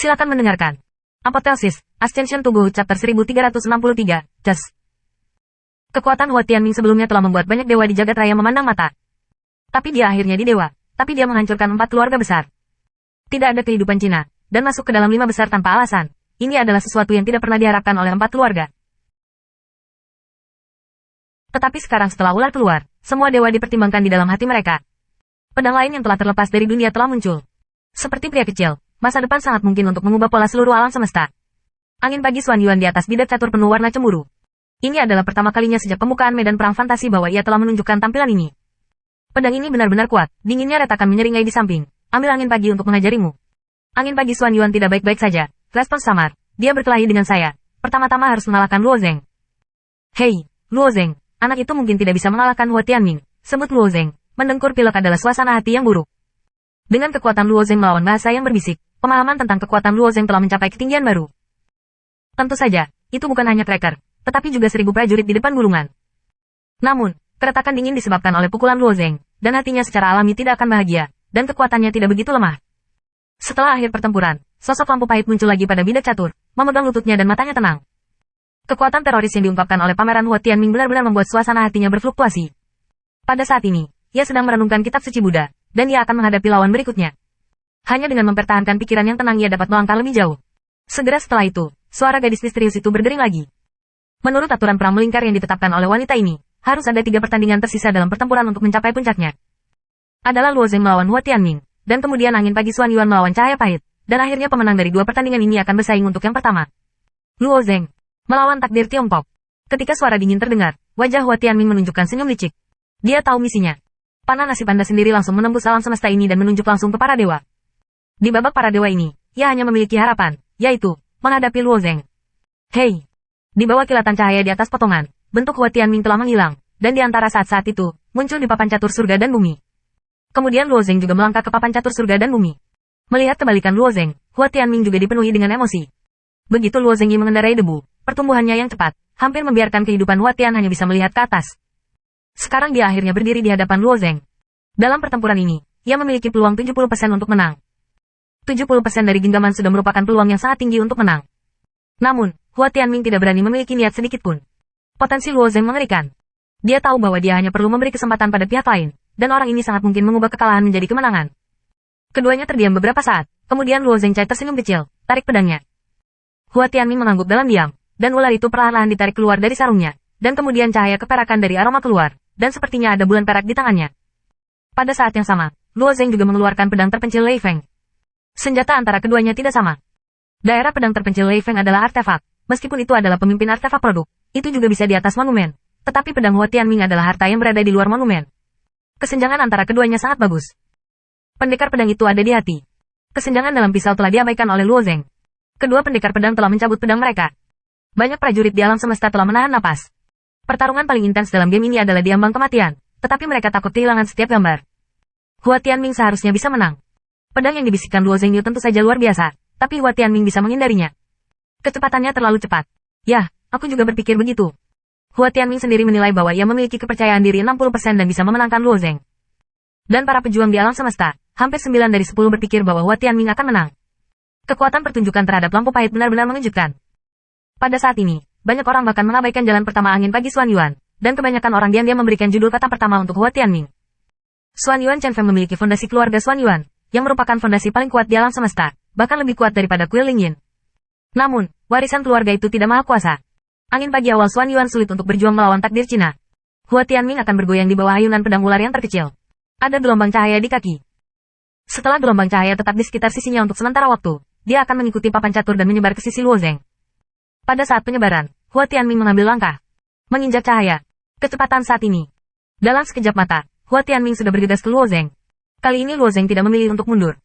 Silakan mendengarkan. Apotheosis, Ascension to Go Chapter 1363, Just. Kekuatan Hua Tianming sebelumnya telah membuat banyak dewa di jagat raya memandang mata. Tapi dia akhirnya di dewa. Tapi dia menghancurkan 4 keluarga besar. Tidak ada kehidupan Cina, dan masuk ke dalam 5 besar tanpa alasan. Ini adalah sesuatu yang tidak pernah diharapkan oleh 4 keluarga. Tetapi sekarang setelah ular keluar, semua dewa dipertimbangkan di dalam hati mereka. Pedang lain yang telah terlepas dari dunia telah muncul. Seperti pria kecil, masa depan sangat mungkin untuk mengubah pola seluruh alam semesta. Angin pagi Xuan Yuan di atas bidak catur penuh warna cemburu. Ini adalah pertama kalinya sejak pembukaan medan perang fantasi bahwa ia telah menunjukkan tampilan ini. Pedang ini benar-benar kuat, dinginnya retakan menyeringai di samping. Ambil angin pagi untuk mengajarimu. Angin pagi Xuan Yuan tidak baik-baik saja. Respons samar. Dia berkelahi dengan saya. Pertama-tama harus mengalahkan Luo Zeng. Hei, Luo Zeng. Anak itu mungkin tidak bisa mengalahkan Hua Tianming. Sebut Luo Zeng. Mendengkur pilek adalah suasana hati yang buruk. Dengan kekuatan Luo Zeng melawan bahasa yang berbisik, pemahaman tentang kekuatan Luo Zeng telah mencapai ketinggian baru. Tentu saja, itu bukan hanya tracker, tetapi juga 1000 prajurit di depan gulungan. Namun, keretakan dingin disebabkan oleh pukulan Luo Zeng, dan hatinya secara alami tidak akan bahagia, dan kekuatannya tidak begitu lemah. Setelah akhir pertempuran, sosok lampu pahit muncul lagi pada bidak catur, memegang lututnya dan matanya tenang. Kekuatan teroris yang diungkapkan oleh pameran Hua Tianming benar-benar membuat suasana hatinya berfluktuasi. Pada saat ini, ia sedang merenungkan kitab suci Buddha, dan ia akan menghadapi lawan berikutnya. Hanya dengan mempertahankan pikiran yang tenang ia dapat melangkah lebih jauh. Segera setelah itu, suara gadis misterius itu berdering lagi. Menurut aturan perang melingkar yang ditetapkan oleh wanita ini, harus ada 3 pertandingan tersisa dalam pertempuran untuk mencapai puncaknya. Adalah Luo Zeng melawan Hua Tianming, dan kemudian angin pagi Xuan Yuan melawan cahaya pahit, dan akhirnya pemenang dari 2 pertandingan ini akan bersaing untuk yang pertama. Luo Zeng melawan takdir Tiongkok. Ketika suara dingin terdengar, wajah Hua Tianming menunjukkan senyum licik. Dia tahu misinya. Panah nasib Anda sendiri langsung menembus alam semesta ini dan menunjuk langsung ke para dewa. Di babak para dewa ini, ia hanya memiliki harapan, yaitu menghadapi Luo Zeng. Hei! Di bawah kilatan cahaya di atas potongan, bentuk Hua Tianming telah menghilang, dan di antara saat-saat itu, muncul di papan catur surga dan bumi. Kemudian Luo Zeng juga melangkah ke papan catur surga dan bumi. Melihat kebalikan Luo Zeng, Hua Tianming juga dipenuhi dengan emosi. Begitu Luo Zeng mengendarai debu, pertumbuhannya yang cepat, hampir membiarkan kehidupan Hua Tian hanya bisa melihat ke atas. Sekarang dia akhirnya berdiri di hadapan Luo Zeng. Dalam pertempuran ini, ia memiliki peluang 70% untuk menang. 70% dari genggaman sudah merupakan peluang yang sangat tinggi untuk menang. Namun, Hua Tianming tidak berani memiliki niat sedikit pun. Potensi Luo Zeng mengerikan. Dia tahu bahwa dia hanya perlu memberi kesempatan pada pihak lain, dan orang ini sangat mungkin mengubah kekalahan menjadi kemenangan. Keduanya terdiam beberapa saat, kemudian Luo Zeng tersenyum kecil, tarik pedangnya. Hua Tianming mengangguk dalam diam, dan ular itu perlahan-lahan ditarik keluar dari sarungnya, dan kemudian cahaya keperakan dari aroma keluar, dan sepertinya ada bulan perak di tangannya. Pada saat yang sama, Luo Zeng juga mengeluarkan pedang terpencil Lei Feng. Senjata antara keduanya tidak sama. Daerah pedang terpencil Lei Feng adalah artefak, meskipun itu adalah pemimpin artefak produk, itu juga bisa di atas monumen. Tetapi pedang Hua Tianming adalah harta yang berada di luar monumen. Kesenjangan antara keduanya sangat bagus. Pendekar pedang itu ada di hati. Kesenjangan dalam pisau telah diabaikan oleh Luo Zeng. Kedua pendekar pedang telah mencabut pedang mereka. Banyak prajurit di alam semesta telah menahan napas. Pertarungan paling intens dalam game ini adalah di ambang kematian, tetapi mereka takut kehilangan setiap gambar. Hua Tianming seharusnya bisa menang. Pedang yang dibisikkan Luo Zeng tentu saja luar biasa, tapi Hua Tianming bisa menghindarinya. Kecepatannya terlalu cepat. Yah, aku juga berpikir begitu. Hua Tianming sendiri menilai bahwa ia memiliki kepercayaan diri 60% dan bisa memenangkan Luo Zeng. Dan para pejuang di alam semesta, hampir 9 dari 10 berpikir bahwa Hua Tianming akan menang. Kekuatan pertunjukan terhadap lampu pahit benar-benar mengejutkan. Pada saat ini, banyak orang bahkan mengabaikan jalan pertama angin pagi Xuan Yuan, dan kebanyakan orang diam-diam memberikan judul kata pertama untuk Hua Tianming. Xuan Yuan Chen Feng memiliki fondasi keluarga Xuan Yuan, yang merupakan fondasi paling kuat di alam semesta, bahkan lebih kuat daripada kuil Ling Yin. Namun, warisan keluarga itu tidak maha kuasa. Angin pagi awal Xuan Yuan sulit untuk berjuang melawan takdir Cina. Hua Tianming akan bergoyang di bawah ayunan pedang ular yang terkecil. Ada gelombang cahaya di kaki. Setelah gelombang cahaya tetap di sekitar sisinya untuk sementara waktu, dia akan mengikuti papan catur dan menyebar ke sisi Luo Zeng. Pada saat penyebaran, Hua Tianming mengambil langkah. Menginjak cahaya. Kecepatan saat ini. Dalam sekejap mata, Hua Tianming sudah bergegas ke Luo Zeng. Kali ini Luo Zeng tidak memilih untuk mundur.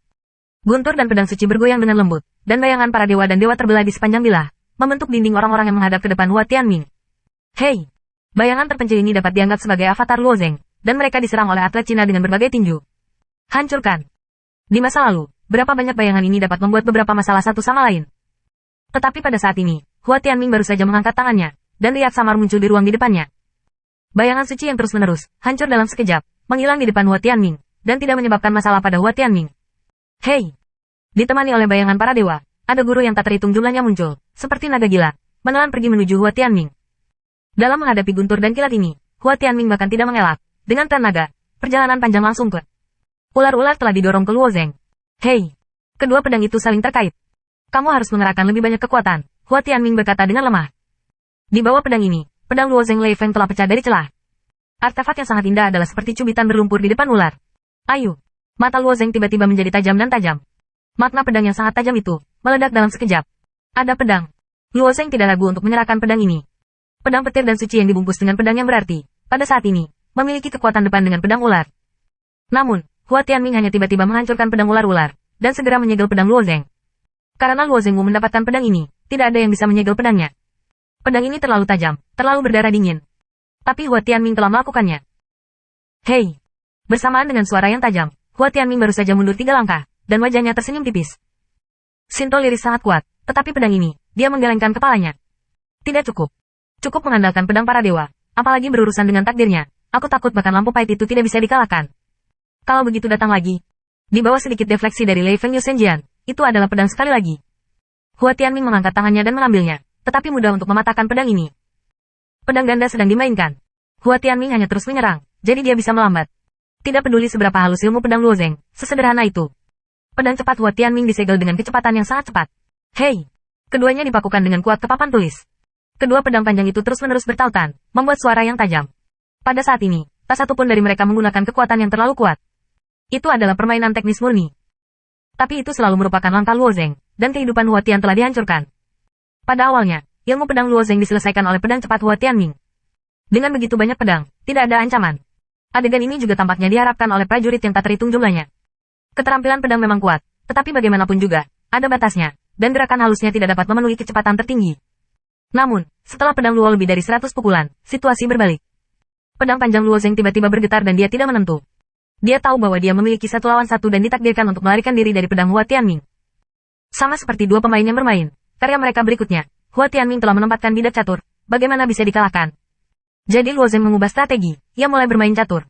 Guntur dan pedang suci bergoyang dengan lembut, dan bayangan para dewa dan dewa terbelah di sepanjang bilah, membentuk dinding orang-orang yang menghadap ke depan Hua Tianming. Hei! Bayangan terpencil ini dapat dianggap sebagai avatar Luo Zeng, dan mereka diserang oleh atlet Cina dengan berbagai tinju. Hancurkan! Di masa lalu, berapa banyak bayangan ini dapat membuat beberapa masalah satu sama lain. Tetapi pada saat ini, Hua Tianming baru saja mengangkat tangannya, dan riak samar muncul di ruang di depannya. Bayangan suci yang terus-menerus, hancur dalam sekejap, menghilang di depan Hua Tianming, dan tidak menyebabkan masalah pada Hua Tianming. Hei! Ditemani oleh bayangan para dewa, ada guru yang tak terhitung jumlahnya muncul, seperti naga gila, menelan pergi menuju Hua Tianming. Dalam menghadapi guntur dan kilat ini, Hua Tianming bahkan tidak mengelak. Dengan tenaga, perjalanan panjang langsung ke ular-ular telah didorong ke Luo Zeng. Hei! Kedua pedang itu saling terkait. Kamu harus mengerahkan lebih banyak kekuatan, Hua Tianming berkata dengan lemah. Di bawah pedang ini, pedang Luo Zeng Lei Feng telah pecah dari celah. Artefak yang sangat indah adalah seperti cubitan berlumpur di depan ular. Ayu! Mata Luo Zeng tiba-tiba menjadi tajam dan tajam. Makna pedang yang sangat tajam itu, meledak dalam sekejap. Ada pedang. Luo Zeng tidak ragu untuk menyerahkan pedang ini. Pedang petir dan suci yang dibungkus dengan pedang yang berarti, pada saat ini, memiliki kekuatan depan dengan pedang ular. Namun, Hua Tianming hanya tiba-tiba menghancurkan pedang ular-ular, dan segera menyegel pedang Luo Zeng. Karena Luo Zeng mendapatkan pedang ini, tidak ada yang bisa menyegel pedangnya. Pedang ini terlalu tajam, terlalu berdarah dingin. Tapi Hua Tianming telah melakukannya. Hei! Bersamaan dengan suara yang tajam, Hua Tianming baru saja mundur 3 langkah, dan wajahnya tersenyum tipis. Sinto liris sangat kuat, tetapi pedang ini, dia menggelengkan kepalanya. Tidak cukup. Cukup mengandalkan pedang para dewa, apalagi berurusan dengan takdirnya. Aku takut bahkan lampu pahit itu tidak bisa dikalahkan. Kalau begitu datang lagi. Di bawah sedikit defleksi dari Lei Feng Yusenjian, itu adalah pedang sekali lagi. Hua Tianming mengangkat tangannya dan mengambilnya, tetapi mudah untuk mematahkan pedang ini. Pedang ganda sedang dimainkan. Hua Tianming hanya terus menyerang, jadi dia bisa melambat. Tidak peduli seberapa halus ilmu pedang Luo Zeng, sesederhana itu. Pedang cepat Hua Tianming disegel dengan kecepatan yang sangat cepat. Hei! Keduanya dipakukan dengan kuat ke papan tulis. Kedua pedang panjang itu terus-menerus bertautan, membuat suara yang tajam. Pada saat ini, tak satu pun dari mereka menggunakan kekuatan yang terlalu kuat. Itu adalah permainan teknis murni. Tapi itu selalu merupakan langkah Luo Zeng, dan kehidupan Hua Tian telah dihancurkan. Pada awalnya, ilmu pedang Luo Zeng diselesaikan oleh pedang cepat Hua Tianming. Dengan begitu banyak pedang, tidak ada ancaman. Adegan ini juga tampaknya diharapkan oleh prajurit yang tak terhitung jumlahnya. Keterampilan pedang memang kuat, tetapi bagaimanapun juga, ada batasnya, dan gerakan halusnya tidak dapat memenuhi kecepatan tertinggi. Namun, setelah pedang Luo lebih dari 100 pukulan, situasi berbalik. Pedang panjang Luo Zeng tiba-tiba bergetar dan dia tidak menentu. Dia tahu bahwa dia memiliki 1 lawan 1 dan ditakdirkan untuk melarikan diri dari pedang Hua Tianming. Sama seperti dua pemain yang bermain, karya mereka berikutnya, Hua Tianming telah menempatkan bidak catur, bagaimana bisa dikalahkan. Jadi Luo Zeng mengubah strategi, ia mulai bermain catur.